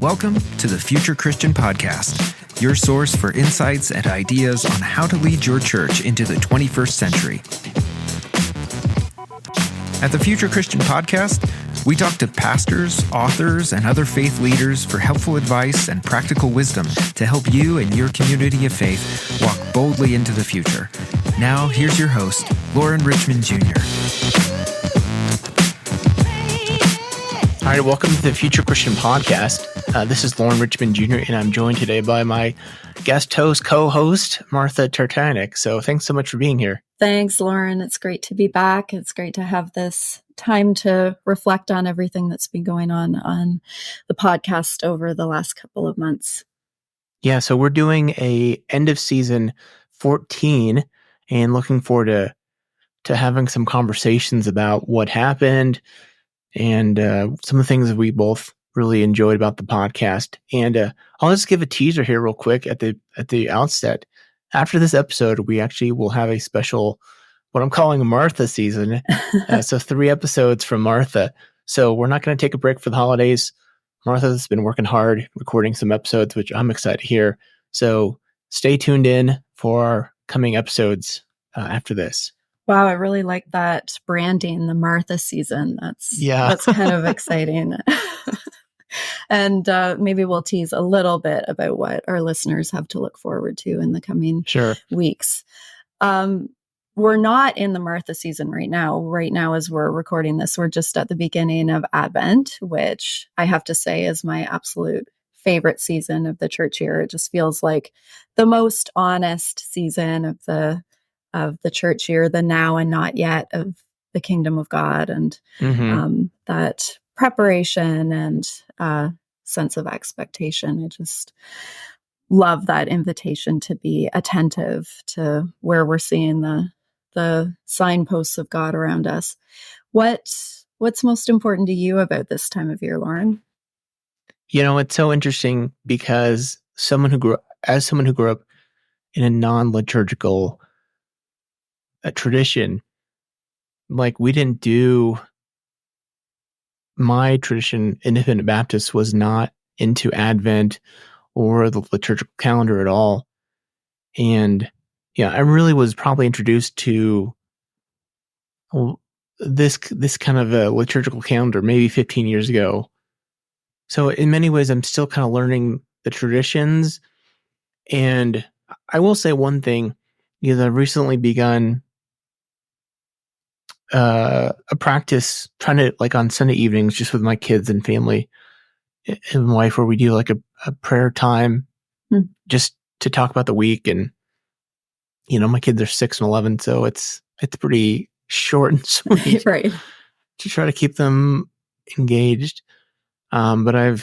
Welcome to the Future Christian Podcast, your source for insights and ideas on how to lead your church into the 21st century. At the Future Christian Podcast, we talk to pastors, authors, and other faith leaders for helpful advice and practical wisdom to help you and your community of faith walk boldly into the future. Now, here's your host, Loren Richmond Jr. All right, welcome to the Future Christian Podcast. This is Loren Richmond Jr., and I'm joined today by my guest host, co-host, Martha Tatarnic. So thanks so much for being here. Thanks, Loren. It's great to be back. It's great to have this time to reflect on everything that's been going on the podcast over the last couple of months. Yeah, so we're doing a end of season 14 and looking forward to having some conversations about what happened and some of the things that we both really enjoyed about the podcast. And I'll just give a teaser here real quick at the outset. After this episode, we actually will have a special, what I'm calling a Martha season. So 3 episodes from Martha. So we're not going to take a break for the holidays. Martha's been working hard, recording some episodes, which I'm excited to hear. So stay tuned in for our coming episodes after this. Wow, I really like that branding, the Martha season. That's kind of exciting. And maybe we'll tease a little bit about what our listeners have to look forward to in the coming weeks. We're not in the Martha season right now. Right now, as we're recording this, we're just at the beginning of Advent, which I have to say is my absolute favorite season of the church year. It just feels like the most honest season of the church year, the now and not yet of the kingdom of God, and that preparation and sense of expectation. I just love that invitation to be attentive to where we're seeing the signposts of God around us. What's most important to you about this time of year, Loren? You know, it's so interesting because someone who grew up in a non-liturgical tradition, like we didn't do. My tradition, Independent Baptist, was not into Advent or the liturgical calendar at all. And yeah, I really was probably introduced to this kind of a liturgical calendar maybe 15 years ago. So in many ways, I'm still kind of learning the traditions. And I will say one thing, I've recently begun a practice trying to, like, on Sunday evenings, just with my kids and family and wife, where we do like a prayer time just to talk about the week. And, my kids are 6 and 11, so it's pretty short and sweet, right? To try to keep them engaged. But I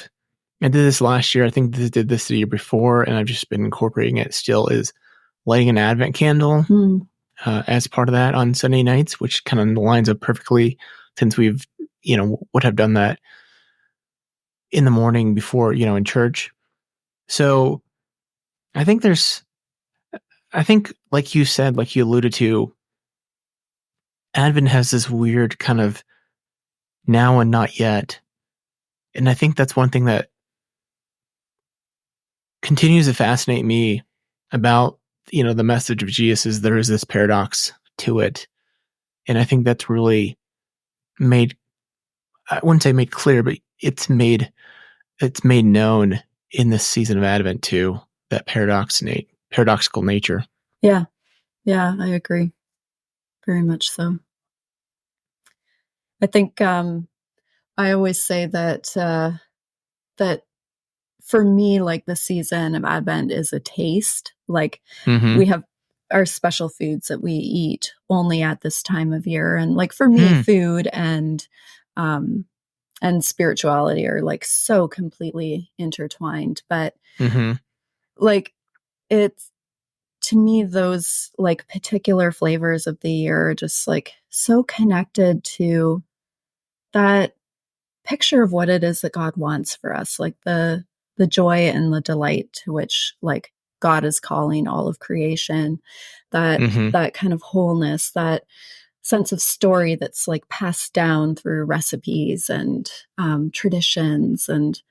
did this last year. I think did this the year before, and I've just been incorporating it still, is lighting an Advent candle. As part of that on Sunday nights, which kind of lines up perfectly since we've, would have done that in the morning before, in church. So I think like you said, like you alluded to, Advent has this weird kind of now and not yet. And I think that's one thing that continues to fascinate me about the message of Jesus, is there is this paradox to it. And I think that's really made, I wouldn't say made clear, but it's made known in this season of Advent too, that paradoxical nature. Yeah, I agree. Very much so. I think I always say that for me, like, the season of Advent is a taste. Like, we have our special foods that we eat only at this time of year. And, like, for me, food and spirituality are, like, so completely intertwined. But like, it's, to me, those, like, particular flavors of the year are just, like, so connected to that picture of what it is that God wants for us, like the joy and the delight to which, like, God is calling all of creation, that kind of wholeness, that sense of story that's, like, passed down through recipes and traditions. And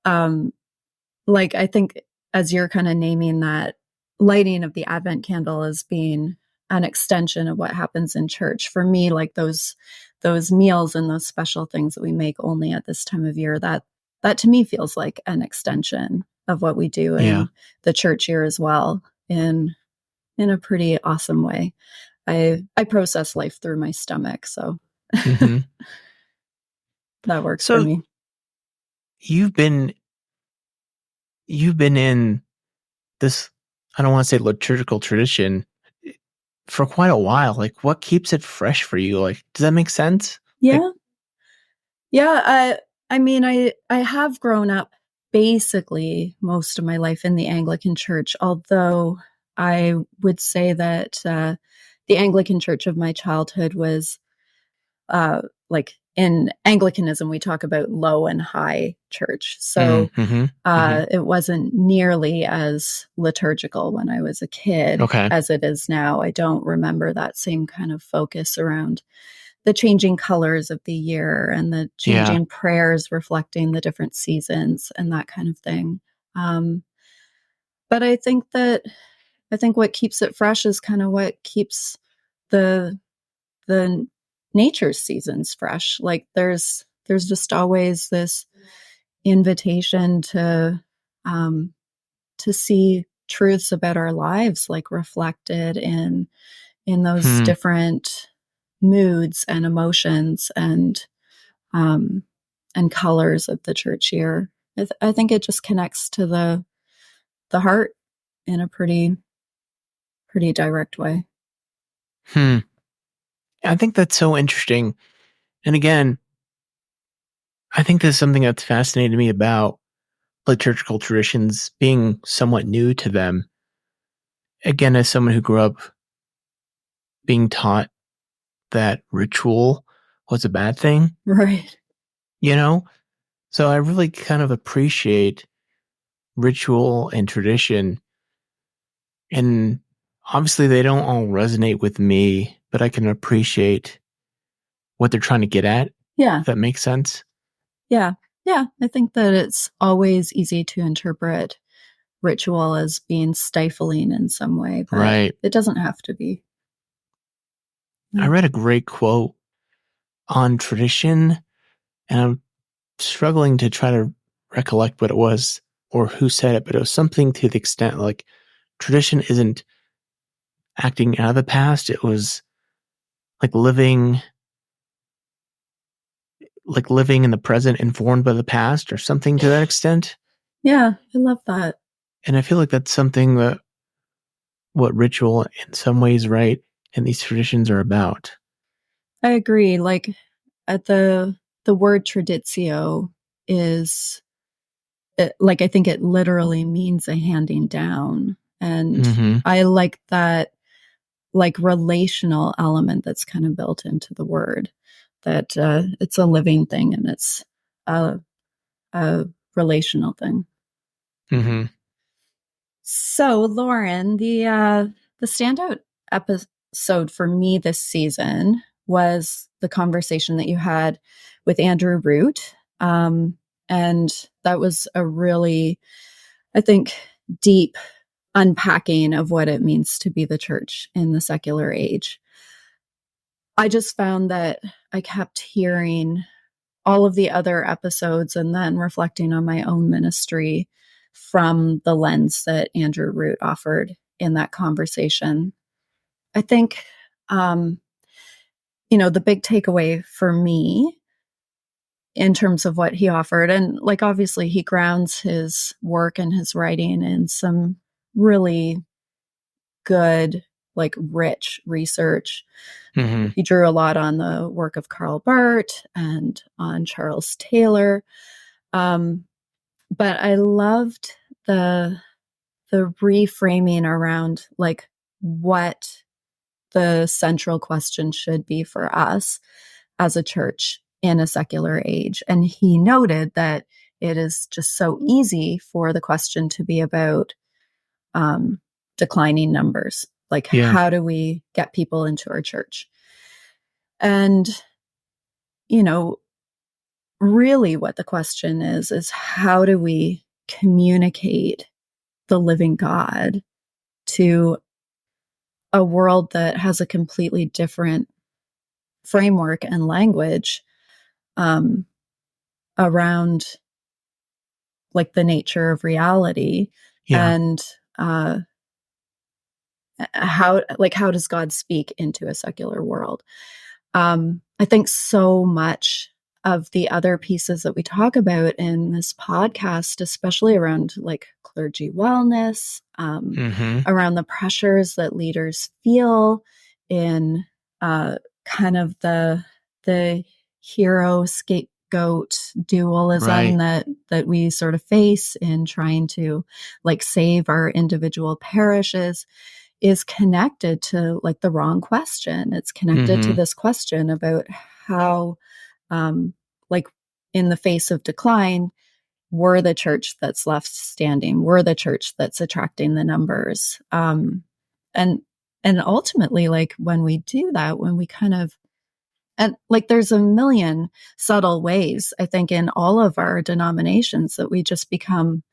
like, I think as you're kind of naming that lighting of the Advent candle as being an extension of what happens in church, for me, like those meals and those special things that we make only at this time of year, that to me feels like an extension of what we do in the church year as well, in a pretty awesome way. I process life through my stomach, so that works for me. You've been in this, I don't want to say liturgical tradition, for quite a while. Like, what keeps it fresh for you? Like, does that make sense? Yeah. I mean, I have grown up basically most of my life in the Anglican Church, although I would say that the Anglican Church of my childhood was like, in Anglicanism, we talk about low and high church. So it wasn't nearly as liturgical when I was a kid as it is now. I don't remember that same kind of focus around the changing colors of the year and the changing prayers reflecting the different seasons and that kind of thing. But I think what keeps it fresh is kind of what keeps the nature's seasons fresh. Like, there's just always this invitation to see truths about our lives, like, reflected in those different moods and emotions and colors of the church year. I think it just connects to the heart in a pretty direct way. I think that's so interesting. And again, I think there's something that's fascinated me about liturgical traditions, being somewhat new to them. Again, as someone who grew up being taught that ritual was a bad thing. Right. So I really kind of appreciate ritual and tradition. And obviously they don't all resonate with me, but I can appreciate what they're trying to get at. Yeah. If that makes sense. Yeah. Yeah. I think that it's always easy to interpret ritual as being stifling in some way, but it doesn't have to be. I read a great quote on tradition, and I'm struggling to try to recollect what it was or who said it, but it was something to the extent like, tradition isn't acting out of the past. It was like living in the present, informed by the past, or something to that extent. Yeah, I love that. And I feel like that's something that what ritual in some ways, right, and these traditions are about. I agree. Like, at the word traditio is, like, I think it literally means a handing down. And I like that, like, relational element that's kind of built into the word, that it's a living thing and it's a relational thing. So, Loren, the standout episode for me this season was the conversation that you had with Andrew Root. And that was a really, I think, deep unpacking of what it means to be the church in the secular age. I just found that I kept hearing all of the other episodes and then reflecting on my own ministry from the lens that Andrew Root offered in that conversation. I think, the big takeaway for me in terms of what he offered, and like, obviously he grounds his work and his writing in some really good, like, rich research. He drew a lot on the work of Karl Barth and on Charles Taylor. But I loved the reframing around, like, what the central question should be for us as a church in a secular age. And he noted that it is just so easy for the question to be about declining numbers. Like, how do we get people into our church? And, really what the question is how do we communicate the living God to a world that has a completely different framework and language around like the nature of reality and how does God speak into a secular world? I think so much of the other pieces that we talk about in this podcast, especially around like clergy wellness, around the pressures that leaders feel in kind of the hero scapegoat dualism that we sort of face in trying to like save our individual parishes, is connected to like the wrong question. It's connected to this question about how, like in the face of decline, we're the church that's left standing. We're the church that's attracting the numbers. And ultimately, like when we do that, when we kind of, and like there's a million subtle ways, I think, in all of our denominations that we just become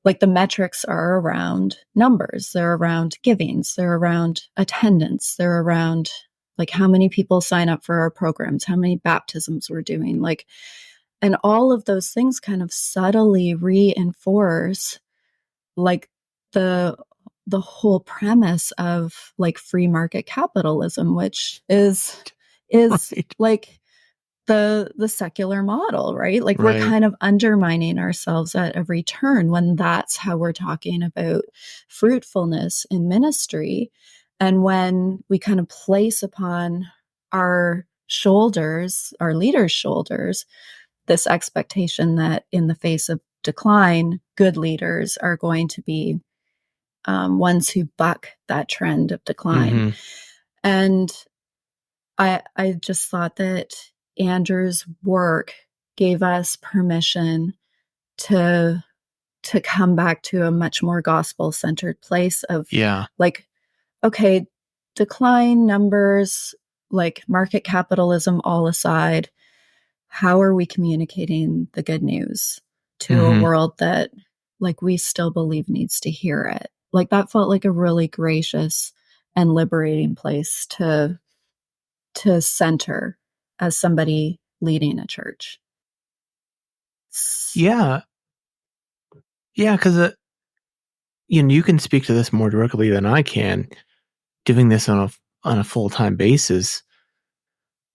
like the metrics are around numbers, they're around givings, they're around attendance, they're around like how many people sign up for our programs, how many baptisms we're doing, like, and all of those things kind of subtly reinforce like the whole premise of like free market capitalism, which is like the secular model, right? Like we're kind of undermining ourselves at every turn when that's how we're talking about fruitfulness in ministry. And when we kind of place upon our shoulders, our leaders' shoulders, this expectation that in the face of decline, good leaders are going to be ones who buck that trend of decline. And I just thought that Andrew's work gave us permission to come back to a much more gospel-centered place of like, okay, decline numbers, like market capitalism all aside, how are we communicating the good news to a world that like we still believe needs to hear it? Like that felt like a really gracious and liberating place to center as somebody leading a church. Yeah, because you can speak to this more directly than I can, doing this on a full-time basis.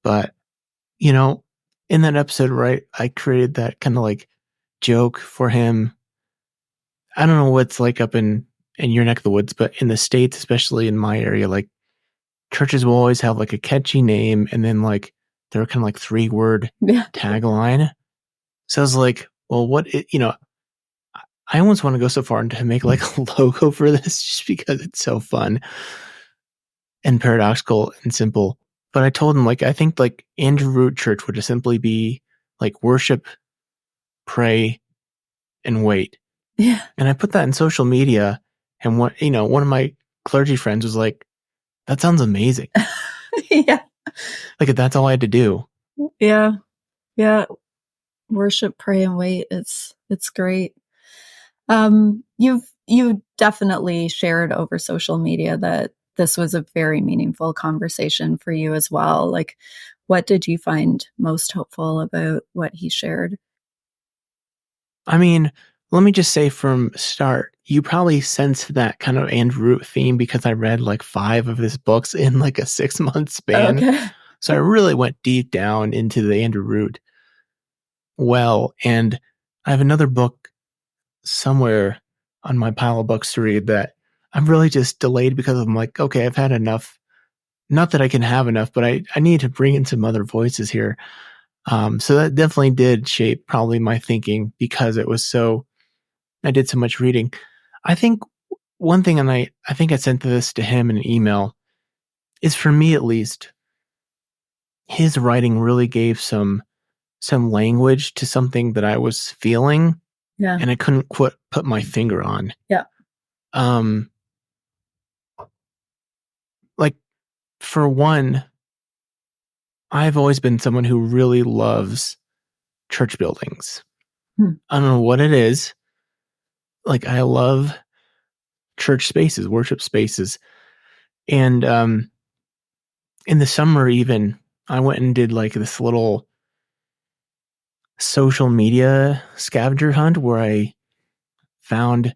But in that episode, right, I created that kind of like joke for him. I don't know what's like up in your neck of the woods, but in the States, especially in my area, like churches will always have like a catchy name and then like they're kind of like 3-word tagline. So I was like, well, I almost want to go so far to make like a logo for this just because it's so fun and paradoxical and simple. But I told him, like, I think like Andrew Root Church would just simply be like worship, pray, and wait. Yeah. And I put that in social media, and one of my clergy friends was like, that sounds amazing. Yeah. Like if that's all I had to do. Yeah. Yeah. Worship, pray, and wait. It's great. You've definitely shared over social media that this was a very meaningful conversation for you as well. Like, what did you find most hopeful about what he shared? I mean, let me just say from start, you probably sensed that kind of Andrew Root theme because I read like 5 of his books in like a 6-month span. Okay. So I really went deep down into the Andrew Root well. And I have another book somewhere on my pile of books to read that I'm really just delayed because I'm like, okay, I've had enough. Not that I can have enough, but I need to bring in some other voices here. So that definitely did shape probably my thinking because I did so much reading. I think one thing, and I think I sent this to him in an email, is for me at least, his writing really gave some language to something that I was feeling. Yeah. And I couldn't put my finger on. Yeah. Like for one, I've always been someone who really loves church buildings. I don't know what it is. Like, I love church spaces, worship spaces. And in the summer even, I went and did like this little social media scavenger hunt where I found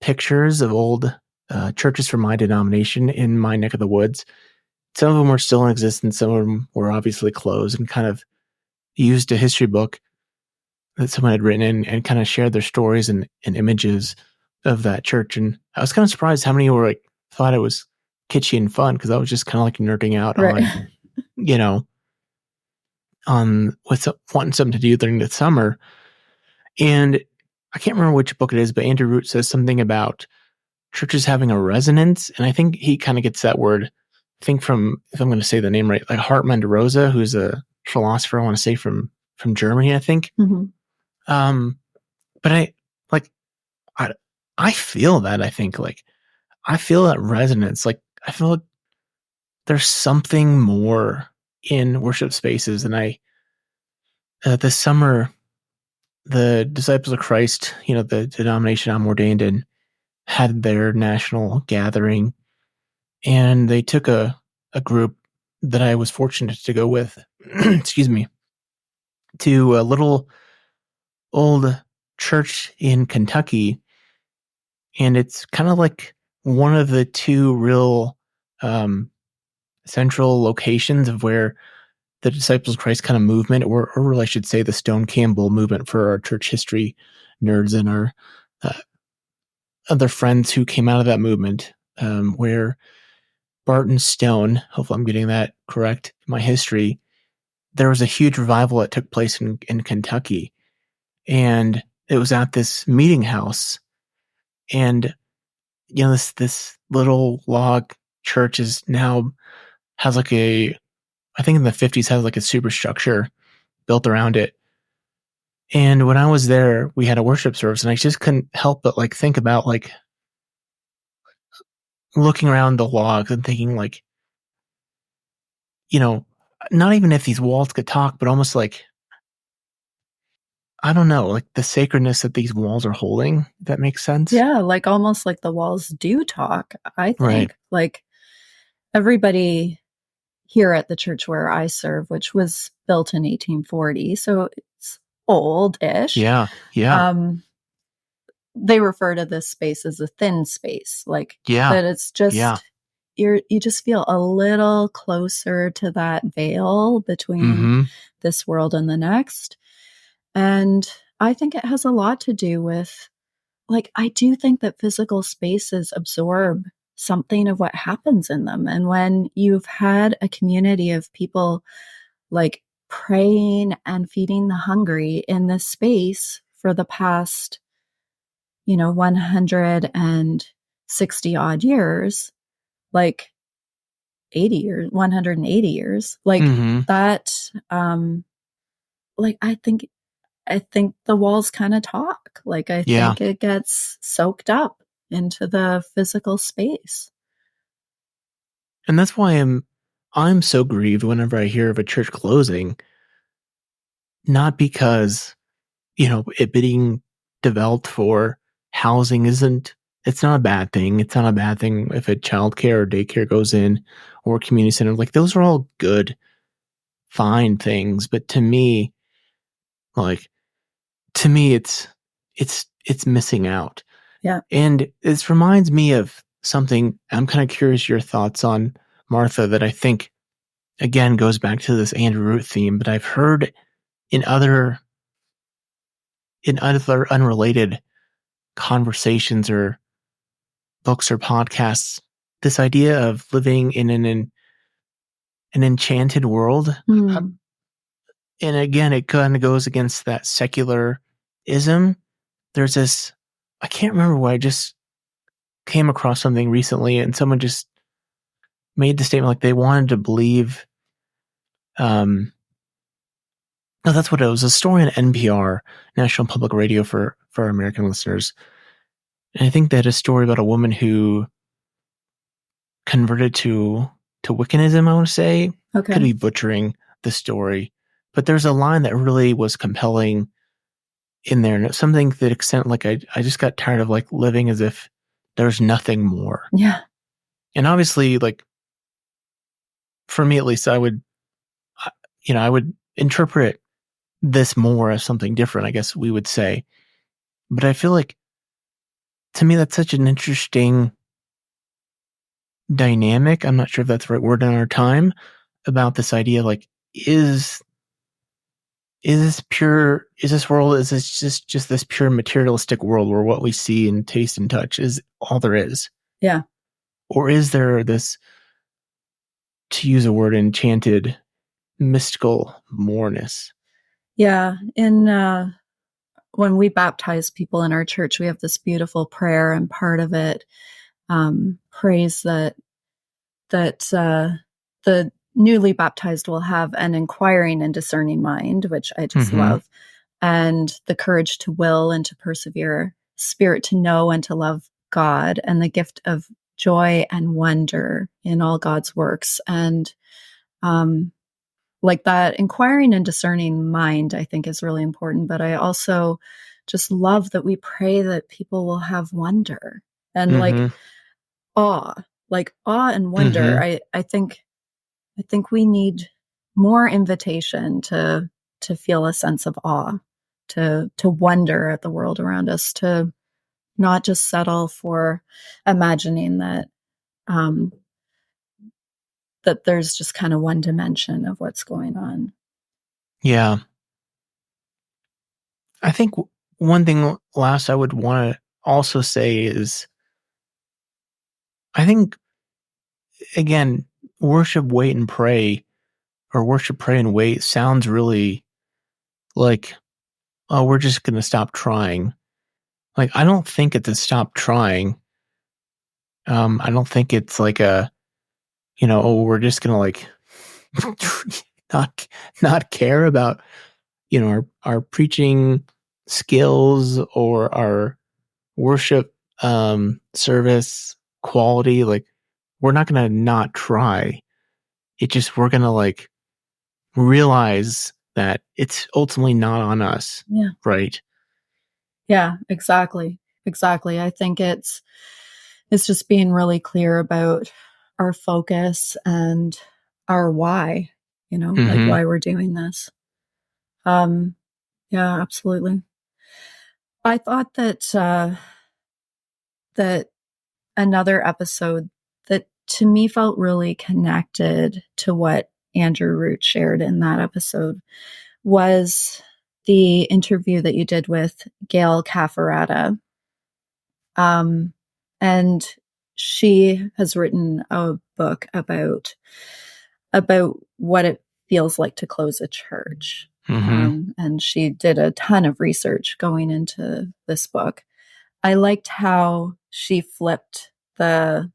pictures of old churches from my denomination in my neck of the woods. Some of them were still in existence. Some of them were obviously closed, and kind of used a history book that someone had written in and kind of shared their stories and images of that church. And I was kind of surprised how many were like, thought it was kitschy and fun, because I was just kind of like nerding out on, you know, on wanting something to do during the summer. And I can't remember which book it is, but Andrew Root says something about churches having a resonance. And I think he kind of gets that word, I think from, if I'm going to say the name right, like Hartmann de Rosa, who's a philosopher, I want to say from Germany, I think. But I feel that, I think, like, I feel that resonance. Like, I feel like there's something more in worship spaces. And this summer, the Disciples of Christ, you know, the denomination I'm ordained in, had their national gathering, and they took a group that I was fortunate to go with, excuse me, to a little old church in Kentucky. And it's kind of like one of the two real central locations of where the Disciples of Christ kind of movement, or really I should say the Stone Campbell movement for our church history nerds and our other friends who came out of that movement, where Barton Stone, hopefully I'm getting that correct, my history, there was a huge revival that took place in Kentucky. And it was at this meeting house. And, you know, this little log church is now has like I think in the 50s has like a superstructure built around it. And when I was there, we had a worship service, and I just couldn't help but like think about like looking around the logs and thinking like, you know, not even if these walls could talk, but almost like, I don't know, like the sacredness that these walls are holding, if that makes sense. Yeah, like almost like the walls do talk, I think. Right. Like everybody here at the church where I serve, which was built in 1840, so it's old-ish. Yeah. They refer to this space as a thin space, like that it's just you just feel a little closer to that veil between this world and the next. And I think it has a lot to do with, like, I do think that physical spaces absorb something of what happens in them. And when you've had a community of people like praying and feeding the hungry in this space for the past, 160 odd years, like 80 years, 180 years, like that, like, I think the walls kind of talk. Like, I think it gets soaked up into the physical space. And that's why I'm so grieved whenever I hear of a church closing. Not because, it being developed for housing it's not a bad thing. It's not a bad thing if a childcare or daycare goes in, or community center. Like, those are all good, fine things. But to me, it's missing out. Yeah. And this reminds me of something I'm kind of curious your thoughts on, Martha, that I think, again, goes back to this Andrew Root theme, but I've heard in other unrelated conversations or books or podcasts, this idea of living in an enchanted world. And again, it kind of goes against that secularism. There's this, I can't remember why, I just came across something recently, and someone just made the statement like they wanted to believe, no, that's what it was, a story on NPR, National Public Radio for American listeners. And I think they had a story about a woman who converted to Wiccanism, I want to say. Okay. Could be butchering the story, But there's a line that really was compelling in there, and it's something to the extent like I just got tired of like living as if there's nothing more. Yeah. And obviously, like for me at least, I would interpret this more as something different, I guess we would say. But I feel like, to me, that's such an interesting dynamic. I'm not sure if that's the right word in our time, about this idea, like, is this pure, is this world, is this just this pure materialistic world where what we see and taste and touch is all there is? Yeah. Or is there this, to use a word, enchanted, mystical moreness? Yeah. When we baptize people in our church, we have this beautiful prayer, and part of it prays that the newly baptized will have an inquiring and discerning mind, which I just love, and the courage to will and to persevere, spirit to know and to love God, and the gift of joy and wonder in all God's works. And like that inquiring and discerning mind, I think, is really important. But I also just love that we pray that people will have wonder and like awe and wonder. I think we need more invitation to feel a sense of awe, to wonder at the world around us, to not just settle for imagining that that there's just kind of one dimension of what's going on. Yeah. I think one thing last I would want to also say is, I think, again, worship, wait, and pray, or worship, pray, and wait sounds really like, oh, we're just going to stop trying. Like, I don't think it's a stop trying. I don't think it's like a, oh, we're just going to like not care about, our preaching skills or our worship service quality. Like, we're not going to not try. It just, we're going to like realize that it's ultimately not on us. Yeah. Right. Yeah, exactly. I think it's just being really clear about our focus and our why, like why we're doing this. Yeah, absolutely. I thought that that another episode that to me felt really connected to what Andrew Root shared in that episode was the interview that you did with Gail Cafferata. And she has written a book about what it feels like to close a church. And she did a ton of research going into this book. I liked how she flipped the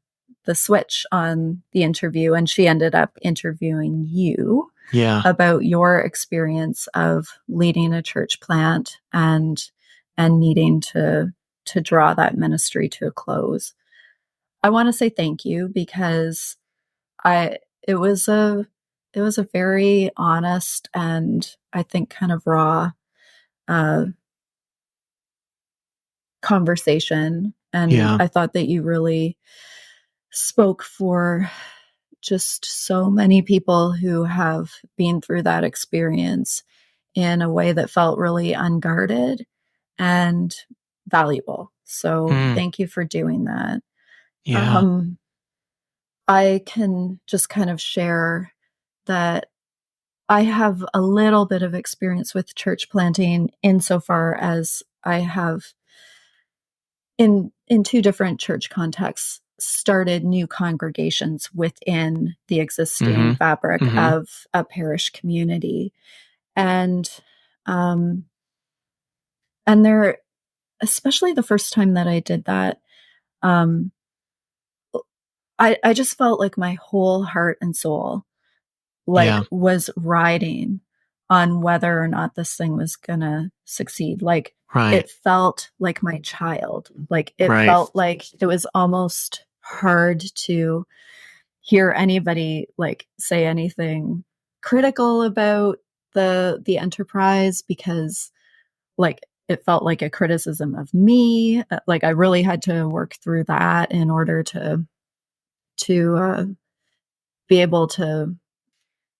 switch on the interview, and she ended up interviewing you about your experience of leading a church plant and needing to draw that ministry to a close. I want to say thank you, because it was a very honest and I think kind of raw conversation. And I thought that you really spoke for just so many people who have been through that experience in a way that felt really unguarded and valuable. So thank you for doing that. Yeah. I can just kind of share that I have a little bit of experience with church planting insofar as I have in two different church contexts started new congregations within the existing fabric of a parish community. And there, especially the first time that I did that, I just felt like my whole heart and soul was riding on whether or not this thing was gonna succeed. Like it felt like my child. Like it felt like it was almost hard to hear anybody like say anything critical about the enterprise, because like it felt like a criticism of me. Like I really had to work through that in order to be able to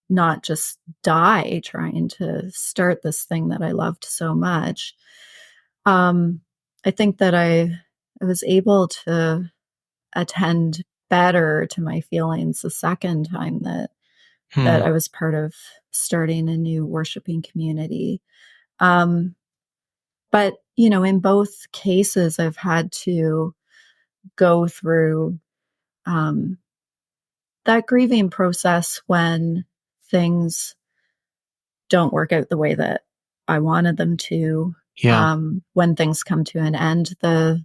not just die trying to start this thing that I loved so much. I think that I was able to attend better to my feelings the second time that I was part of starting a new worshiping community. But, in both cases, I've had to go through that grieving process when things don't work out the way that I wanted them to. Yeah. When things come to an end, the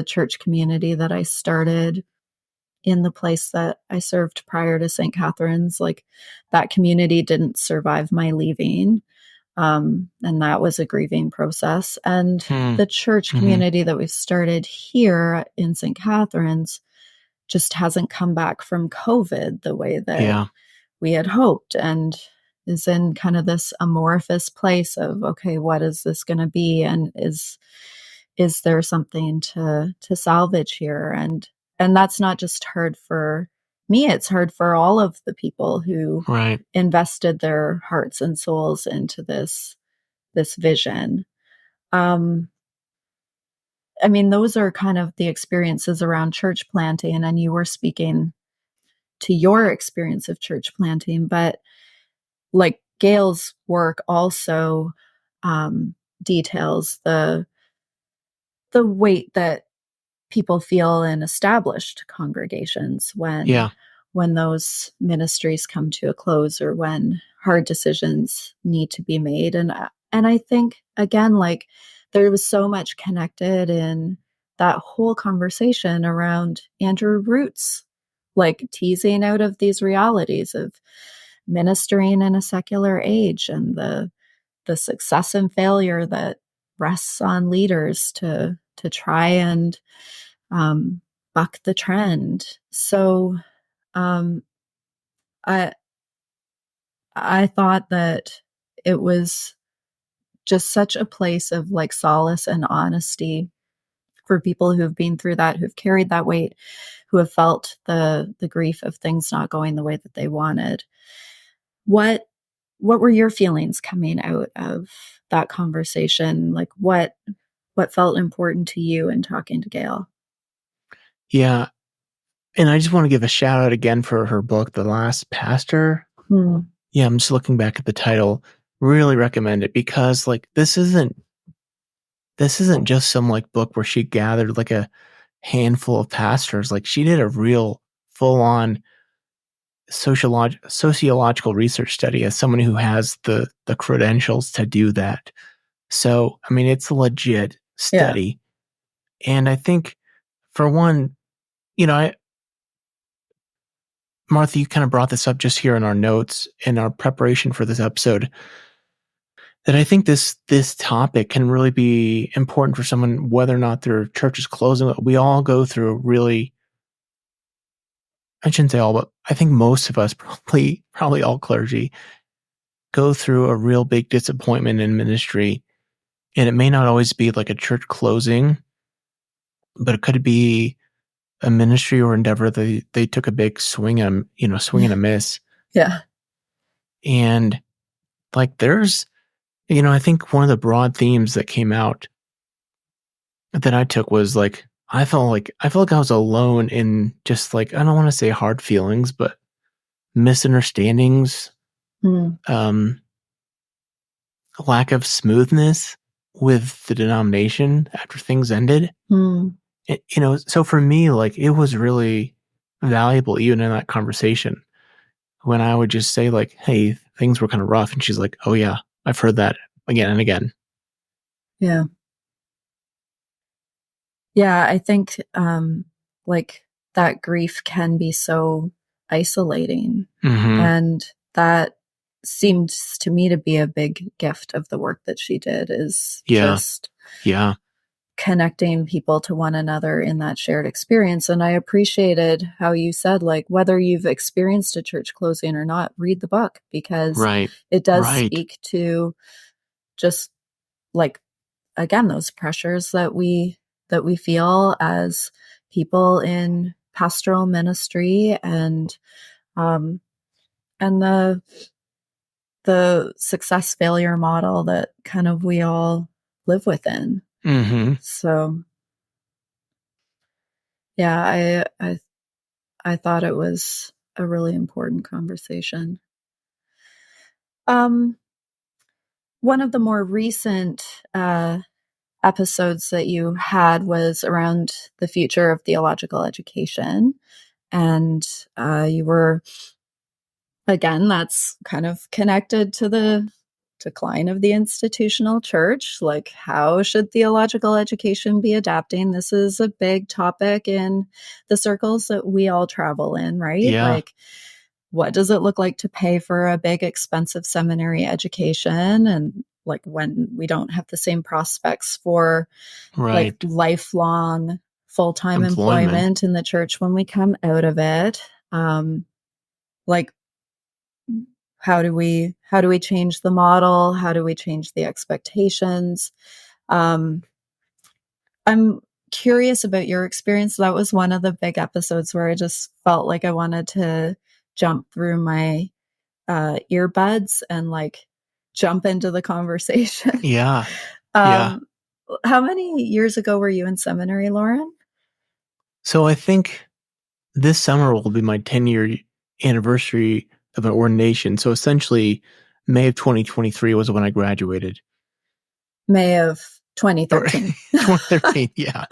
church community that I started in the place that I served prior to St. Catherine's, like that community didn't survive my leaving. And that was a grieving process. And the church community that we've started here in St. Catherine's just hasn't come back from COVID the way that we had hoped, and is in kind of this amorphous place of, okay, what is this going to be? And is there something to salvage here? And that's not just hard for me, it's hard for all of the people who invested their hearts and souls into this vision. I mean, those are kind of the experiences around church planting, and you were speaking to your experience of church planting, but like Gail's work also details the weight that people feel in established congregations when those ministries come to a close, or when hard decisions need to be made. And I think, again, like there was so much connected in that whole conversation around Andrew Root's like teasing out of these realities of ministering in a secular age, and the success and failure that rests on leaders to try and buck the trend. So I thought that it was just such a place of like solace and honesty for people who've been through that, who've carried that weight, who have felt the grief of things not going the way that they wanted. What were your feelings coming out of that conversation? Like what felt important to you in talking to Gail? Yeah. And I just want to give a shout out again for her book, The Last Pastor. Yeah, I'm just looking back at the title. Really recommend it, because like this isn't just some like book where she gathered like a handful of pastors. Like she did a real full-on sociological research study as someone who has the credentials to do that. So, I mean, it's a legit study. Yeah. And I think, for one, Martha, you kind of brought this up just here in our notes in our preparation for this episode, that I think this topic can really be important for someone, whether or not their church is closing. We all go through really, I shouldn't say all, but I think most of us, probably all clergy, go through a real big disappointment in ministry. And it may not always be like a church closing, but it could be a ministry or endeavor they took a big swing and a miss. Yeah. And like there's, I think one of the broad themes that came out that I took was like, I felt like I was alone in just like, I don't want to say hard feelings, but misunderstandings, lack of smoothness with the denomination after things ended. So for me, like it was really valuable, even in that conversation, when I would just say like, hey, things were kind of rough. And she's like, oh yeah, I've heard that again and again. Yeah. Yeah. I think, like that grief can be so isolating, and that seems to me to be a big gift of the work that she did, is just connecting people to one another in that shared experience. And I appreciated how you said, like, whether you've experienced a church closing or not, read the book, because it does speak to just, like, again, those pressures that we feel as people in pastoral ministry, and the success failure model that kind of we all live within. So yeah, I thought it was a really important conversation. One of the more recent episodes that you had was around the future of theological education. And you were, again, that's kind of connected to the decline of the institutional church. Like, how should theological education be adapting? This is a big topic in the circles that we all travel in, right? Yeah. Like, what does it look like to pay for a big, expensive seminary education? And like, when we don't have the same prospects for like lifelong full-time employment in the church when we come out of it. Like, how do we change the model? How do we change the expectations? I'm curious about your experience. That was one of the big episodes where I just felt like I wanted to jump through my earbuds and like jump into the conversation. Yeah. How many years ago were you in seminary, Loren? So I think this summer will be my 10-year anniversary of an ordination. So essentially, May of 2023 was when I graduated. May of 2013. 2013, yeah.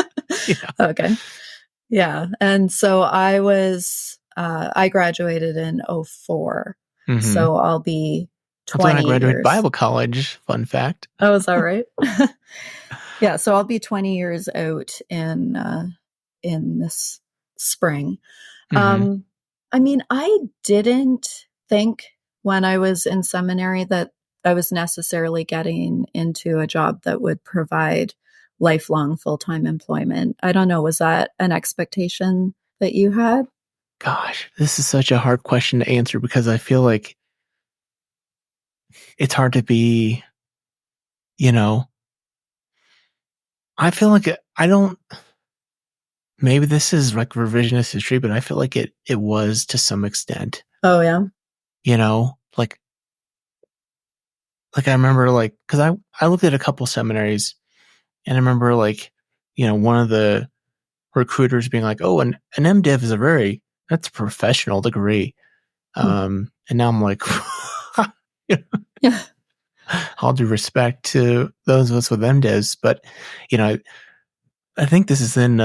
Okay. Yeah. And so I graduated in 2004. So I'll be 20 That's when I graduated years. Bible college, fun fact. Oh, is that right? Yeah. So I'll be 20 years out in this spring. I mean, I didn't think when I was in seminary that I was necessarily getting into a job that would provide lifelong full-time employment. I don't know. Was that an expectation that you had? Gosh, this is such a hard question to answer, because I feel like it's hard to be, I feel like maybe this is like revisionist history, but I feel like it was to some extent. Oh, yeah. Like I remember, like, because I looked at a couple seminaries, and I remember, like, one of the recruiters being like, "Oh, an MDiv is that's a professional degree," and now I'm like, yeah. All due respect to those of us with MDivs, but I think this is in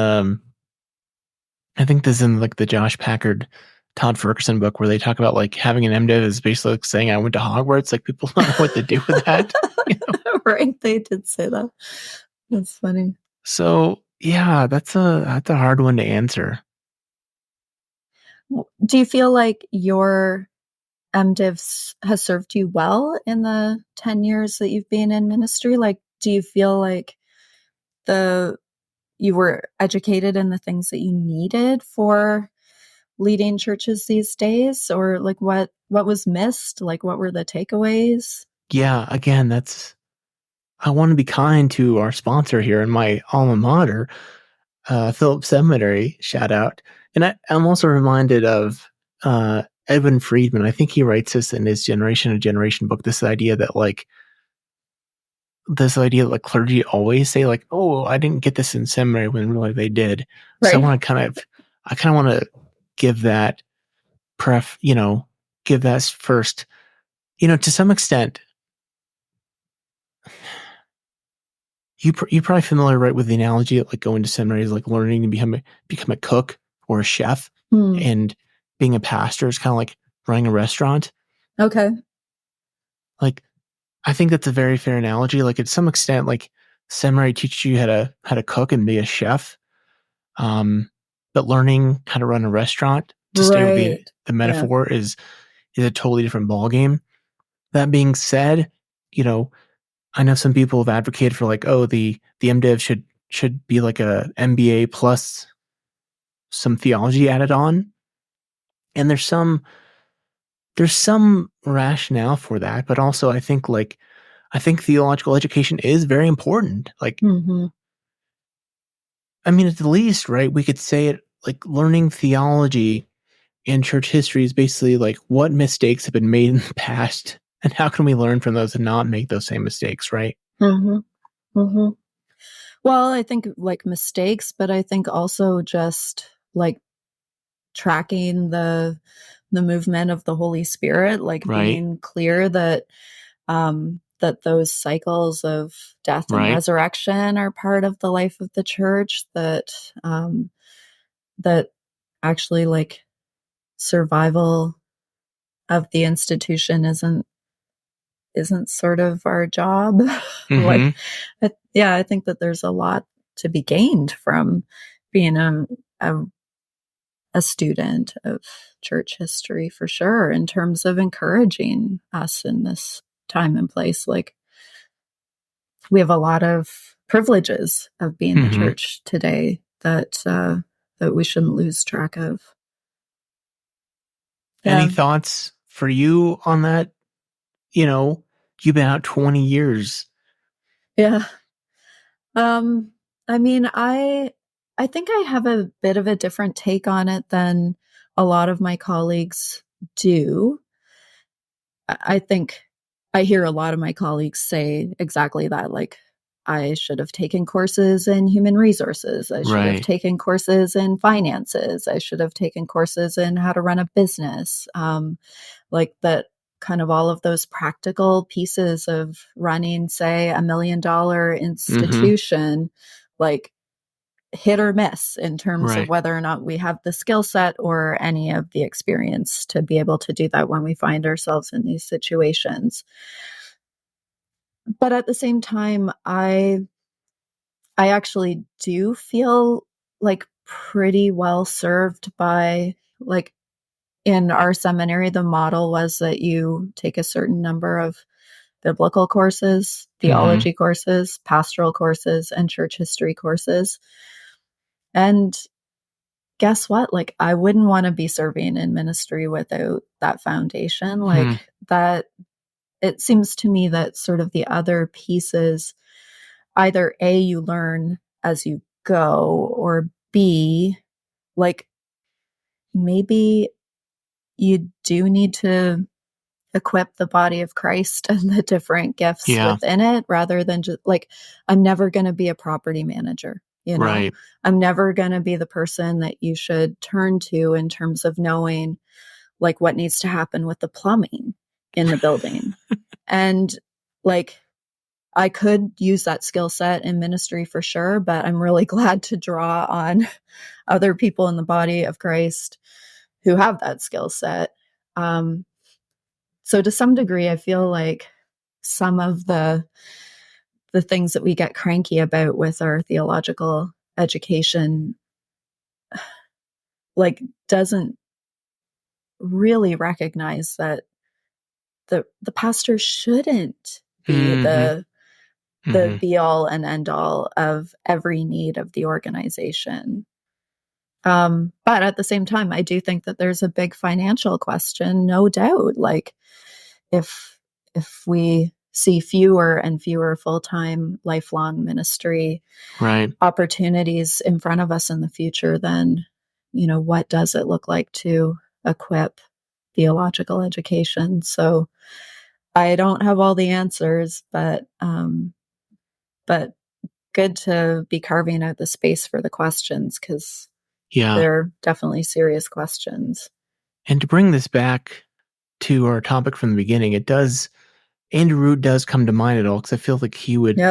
like the Josh Packard, Todd Ferguson book, where they talk about like having an MDiv is basically like saying I went to Hogwarts. Like, people don't know what to do with that. Right? They did say that. That's funny. So yeah, that's a hard one to answer. Do you feel like your MDiv has served you well in the 10 years that you've been in ministry? Like, do you feel like you were educated in the things that you needed for leading churches these days? Or like what was missed? Like, what were the takeaways? Yeah, again, I want to be kind to our sponsor here in my alma mater, Phillips Seminary, shout out. And I'm also reminded of Edwin Friedman. I think he writes this in his Generation to Generation book, this idea that clergy always say like, "Oh, I didn't get this in seminary," when really they did. Right. So I want to give that give that first, to some extent. You're probably familiar, right, with the analogy of like going to seminary is like learning to become a cook or a chef, and being a pastor is kind of like running a restaurant. Okay. Like, I think that's a very fair analogy. Like, at some extent, like, seminary teaches you how to cook and be a chef, but learning how to run a restaurant, to stay with the metaphor, is a totally different ballgame. That being said, I know some people have advocated for like, oh, the MDiv should should be like a MBA plus some theology added on. And there's some rationale for that, but also I think theological education is very important. Like, I mean, at the least, right? We could say it like learning theology in church history is basically like what mistakes have been made in the past and how can we learn from those and not make those same mistakes, right? Well, I think like mistakes, but I think also just like tracking the movement of the Holy Spirit, like being clear that that those cycles of death and resurrection are part of the life of the church, that that actually like survival of the institution isn't sort of our job. I think that there's a lot to be gained from being a student of church history, for sure, in terms of encouraging us in this time and place. Like, we have a lot of privileges of being the church today that we shouldn't lose track of. Any thoughts for you on that? You know, you've been out 20 years. Yeah. I mean, I think I have a bit of a different take on it than a lot of my colleagues do. I think I hear a lot of my colleagues say exactly that. Like, I should have taken courses in human resources. I should have taken courses in finances. I should have taken courses in how to run a business. Like that, kind of all of those practical pieces of running, say, $1 million institution, like hit or miss in terms of whether or not we have the skill set or any of the experience to be able to do that when we find ourselves in these situations. But at the same time, I actually do feel like pretty well served by, like, in our seminary, the model was that you take a certain number of biblical courses, theology courses, pastoral courses, and church history courses. And guess what? Like, I wouldn't want to be serving in ministry without that foundation. Like that, it seems to me that sort of the other pieces, either A, you learn as you go, or B, like maybe you do need to equip the body of Christ and the different gifts within it, rather than just like, I'm never going to be a property manager. You know, I'm never going to be the person that you should turn to in terms of knowing like what needs to happen with the plumbing in the building. And like, I could use that skill set in ministry for sure, but I'm really glad to draw on other people in the body of Christ who have that skill set. So to some degree, I feel like some of the things that we get cranky about with our theological education, like, doesn't really recognize that the pastor shouldn't be the be all and end all of every need of the organization. But at the same time, I do think that there's a big financial question, no doubt. Like, if we see fewer and fewer full-time lifelong ministry opportunities in front of us in the future, then, you know, what does it look like to equip theological education? So I don't have all the answers, but good to be carving out the space for the questions, because they're definitely serious questions. And to bring this back to our topic from the beginning, Andrew Root does come to mind at all, because I feel like he would,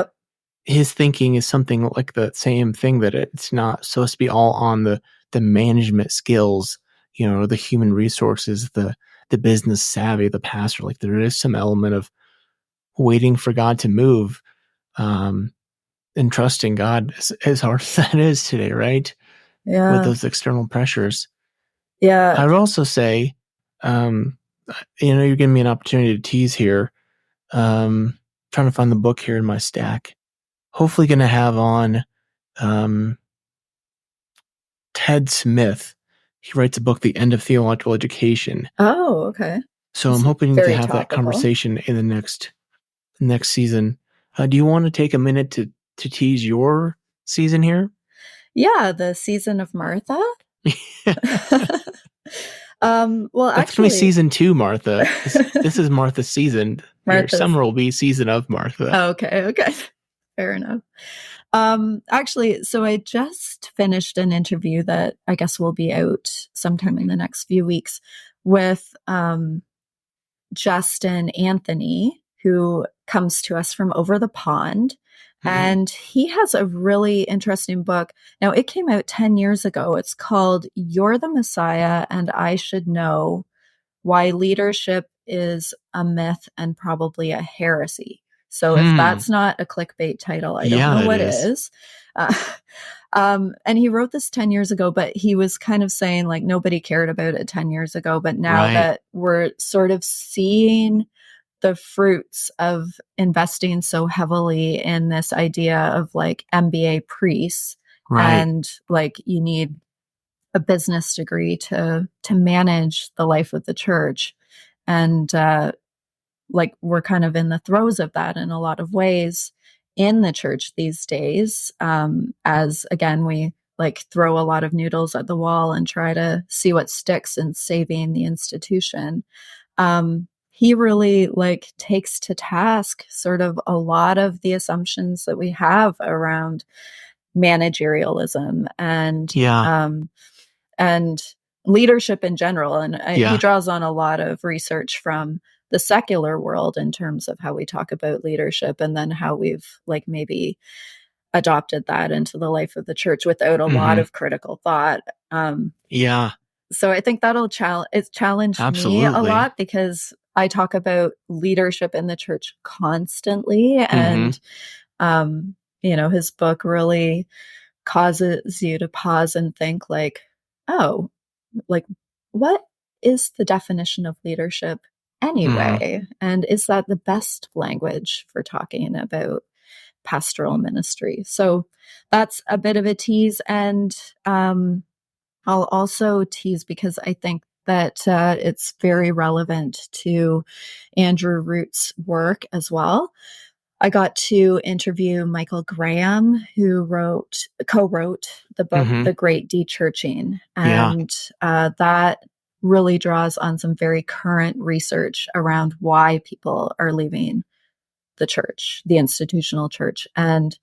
his thinking is something like the same thing, that it's not supposed to be all on the management skills, you know, the human resources, the business savvy, the pastor. Like, there is some element of waiting for God to move, and trusting God, as hard as that is today, right? Yeah. With those external pressures. Yeah. I would also say, you know, you're giving me an opportunity to tease here. Trying to find the book here in my stack. Hopefully going to have on Ted Smith. He writes a book, The End of Theological Education. Oh, okay. So I'm hoping to have that conversation in the next season. Do you want to take a minute to tease your season here? Yeah, the season of Martha. Well, that's going to be season 2, Martha. This is Martha's season. Your summer will be season of Martha. Okay. Fair enough. Actually, so I just finished an interview that I guess will be out sometime in the next few weeks with Justin Anthony, who comes to us from over the pond. And he has a really interesting book. Now, it came out 10 years ago. It's called You're the Messiah and I Should Know Why Leadership is a Myth and Probably a Heresy. So if that's not a clickbait title, I don't know what is. And he wrote this 10 years ago, but he was kind of saying like nobody cared about it 10 years ago. But now that we're sort of seeing the fruits of investing so heavily in this idea of like MBA priests and like you need a business degree to manage the life of the church. And like we're kind of in the throes of that in a lot of ways in the church these days. As again, we like throw a lot of noodles at the wall and try to see what sticks in saving the institution. He really like takes to task sort of a lot of the assumptions that we have around managerialism and leadership in general. And he draws on a lot of research from the secular world in terms of how we talk about leadership and then how we've like maybe adopted that into the life of the church without a lot of critical thought. So I think that'll challenge me a lot because I talk about leadership in the church constantly. And, his book really causes you to pause and think like, oh, like what is the definition of leadership anyway? And is that the best language for talking about pastoral ministry? So that's a bit of a tease. And I'll also tease because I think that it's very relevant to Andrew Root's work as well. I got to interview Michael Graham, who co-wrote the book, The Great Dechurching. And that really draws on some very current research around why people are leaving the church, the institutional church. And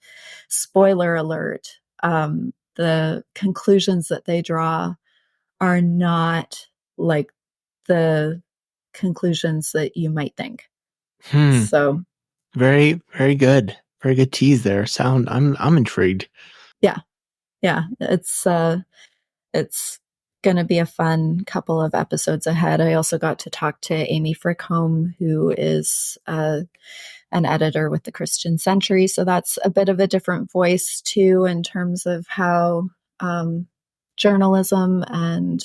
spoiler alert, the conclusions that they draw are not like the conclusions that you might think. So very, very good. Very good tease there. I'm intrigued. Yeah. It's going to be a fun couple of episodes ahead. I also got to talk to Amy Frickholm, who is an editor with the Christian Century. So that's a bit of a different voice too, in terms of how journalism and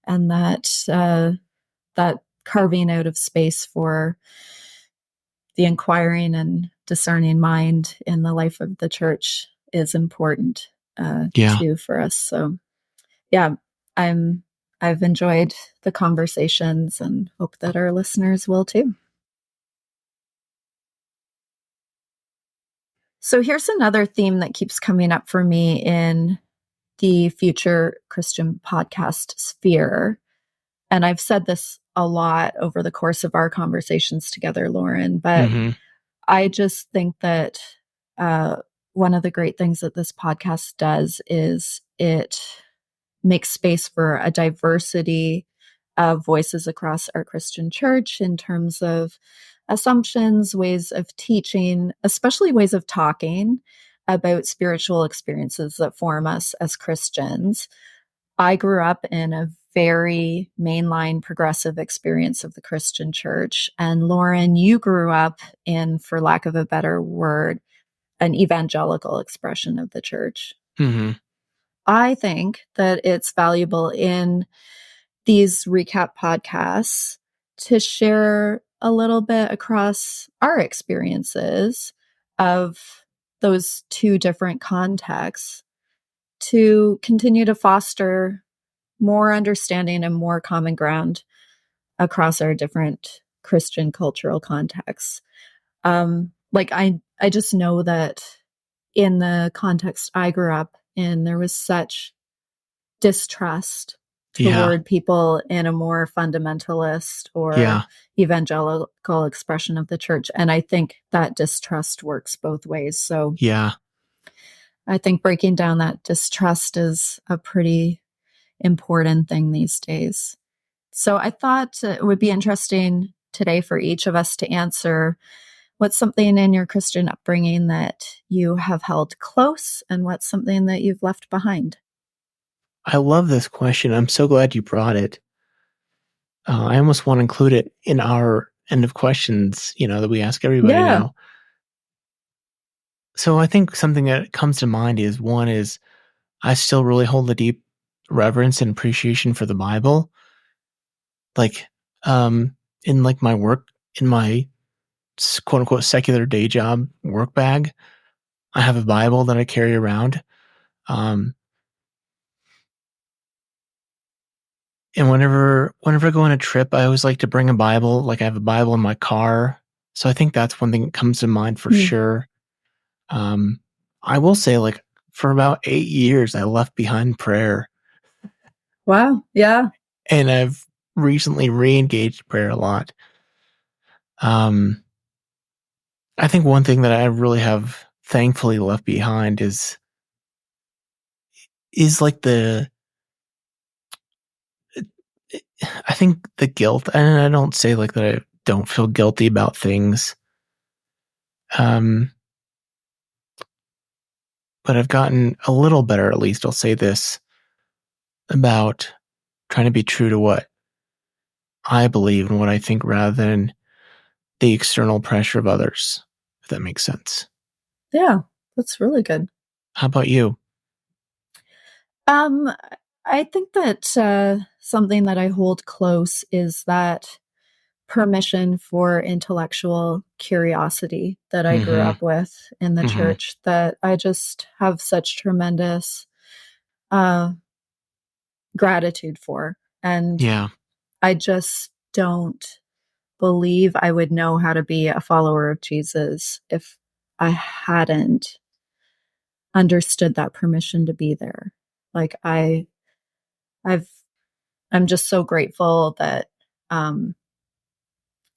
that carving out of space for the inquiring and discerning mind in the life of the church is important too for us. So I've enjoyed the conversations and hope that our listeners will too. So here's another theme that keeps coming up for me in the future Christian podcast sphere. And I've said this a lot over the course of our conversations together, Loren, but I just think that one of the great things that this podcast does is it makes space for a diversity of voices across our Christian church in terms of assumptions, ways of teaching, especially ways of talking about spiritual experiences that form us as Christians. I grew up in a very mainline progressive experience of the Christian church. And Loren, you grew up in, for lack of a better word, an evangelical expression of the church. I think that it's valuable in these recap podcasts to share a little bit across our experiences of those two different contexts to continue to foster more understanding and more common ground across our different Christian cultural contexts. I just know that in the context I grew up in, there was such distrust toward people in a more fundamentalist or evangelical expression of the church. And I think that distrust works both ways. So I think breaking down that distrust is a pretty important thing these days. So I thought it would be interesting today for each of us to answer what's something in your Christian upbringing that you have held close and what's something that you've left behind. I love this question. I'm so glad you brought it. I almost want to include it in our end of questions, that we ask everybody now. So I think something that comes to mind is I still really hold a deep reverence and appreciation for the Bible. In my work, in my quote unquote secular day job work bag, I have a Bible that I carry around. And whenever I go on a trip, I always like to bring a Bible. I have a Bible in my car. So I think that's one thing that comes to mind for sure. I will say, for about 8 years, I left behind prayer. Wow. Yeah. And I've recently re-engaged prayer a lot. I think one thing that I really have thankfully left behind is I think the guilt, and I don't say that I don't feel guilty about things. But I've gotten a little better, at least I'll say this, about trying to be true to what I believe and what I think rather than the external pressure of others, if that makes sense. Yeah, that's really good. How about you? I think that something that I hold close is that permission for intellectual curiosity that I grew up with in the church, that I just have such tremendous gratitude for. And I just don't believe I would know how to be a follower of Jesus if I hadn't understood that permission to be there. I'm just so grateful that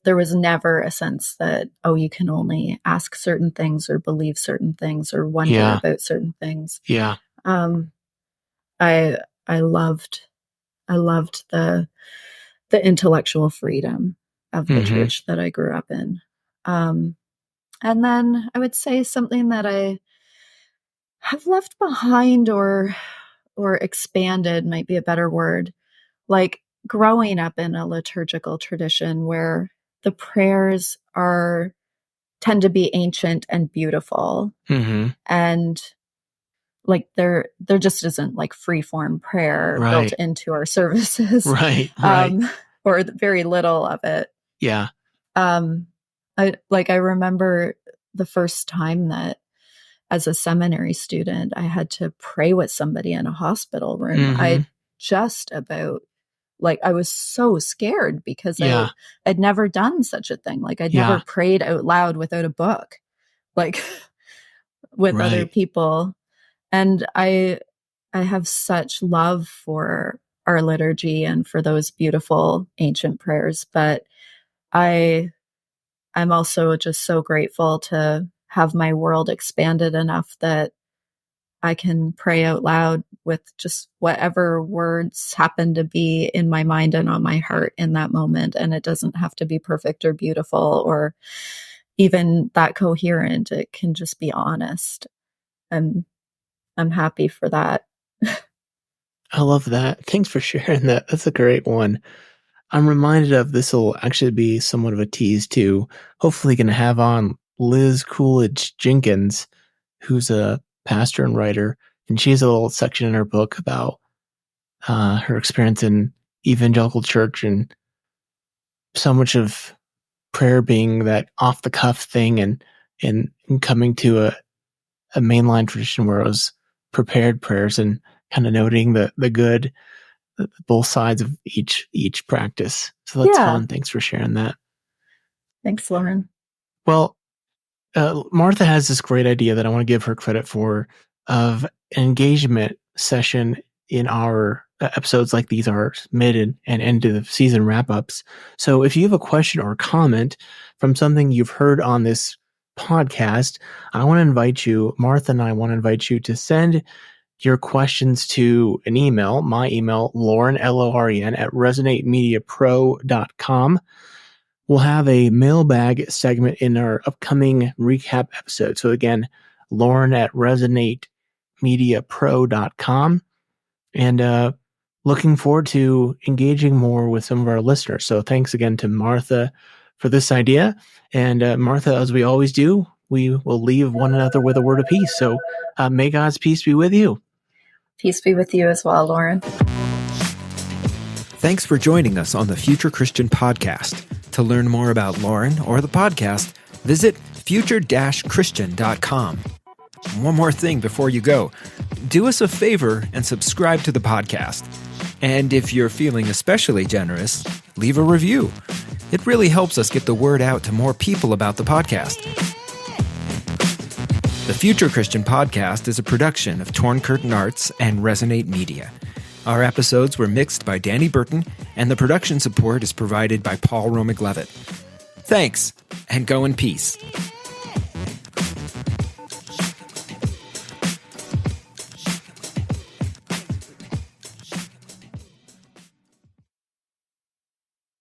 there was never a sense that, you can only ask certain things or believe certain things or wonder about certain things. Yeah. I loved the intellectual freedom of the church that I grew up in. And then I would say something that I have left behind or expanded might be a better word. Growing up in a liturgical tradition where the prayers tend to be ancient and beautiful. And there just isn't free form prayer built into our services. Right. Or very little of it. Yeah. I remember the first time that as a seminary student, I had to pray with somebody in a hospital room. I was so scared because I'd never done such a thing. I'd never prayed out loud without a book, with other people. And I have such love for our liturgy and for those beautiful ancient prayers. But I'm also just so grateful to have my world expanded enough that I can pray out loud with just whatever words happen to be in my mind and on my heart in that moment. And it doesn't have to be perfect or beautiful or even that coherent. It can just be honest. And I'm happy for that. I love that. Thanks for sharing that. That's a great one. I'm reminded of, this will actually be somewhat of a tease too. Hopefully going to have on Liz Coolidge Jenkins, who's a pastor and writer, and she has a little section in her book about her experience in evangelical church and so much of prayer being that off the cuff thing and coming to a mainline tradition where it was prepared prayers and kind of noting the good, both sides of each practice. So that's fun. Thanks for sharing that. Thanks, Loren. Well, Martha has this great idea that I want to give her credit for, of an engagement session in our episodes like these are mid and end of the season wrap-ups. So if you have a question or comment from something you've heard on this podcast, I want to invite you, Martha and I want to invite you to send your questions to an email, my email, Loren, Loren, at resonatemediapro.com. We'll have a mailbag segment in our upcoming recap episode. So again, Loren at resonatemediapro.com. And looking forward to engaging more with some of our listeners. So thanks again to Martha for this idea. And Martha, as we always do, we will leave one another with a word of peace. So may God's peace be with you. Peace be with you as well, Loren. Thanks for joining us on the Future Christian Podcast. To learn more about Loren or the podcast, visit future-christian.com. One more thing before you go. Do us a favor and subscribe to the podcast. And if you're feeling especially generous, leave a review. It really helps us get the word out to more people about the podcast. The Future Christian Podcast is a production of Torn Curtain Arts and Resonate Media. Our episodes were mixed by Danny Burton, and the production support is provided by Paul Romig-Levitt. Thanks, and go in peace.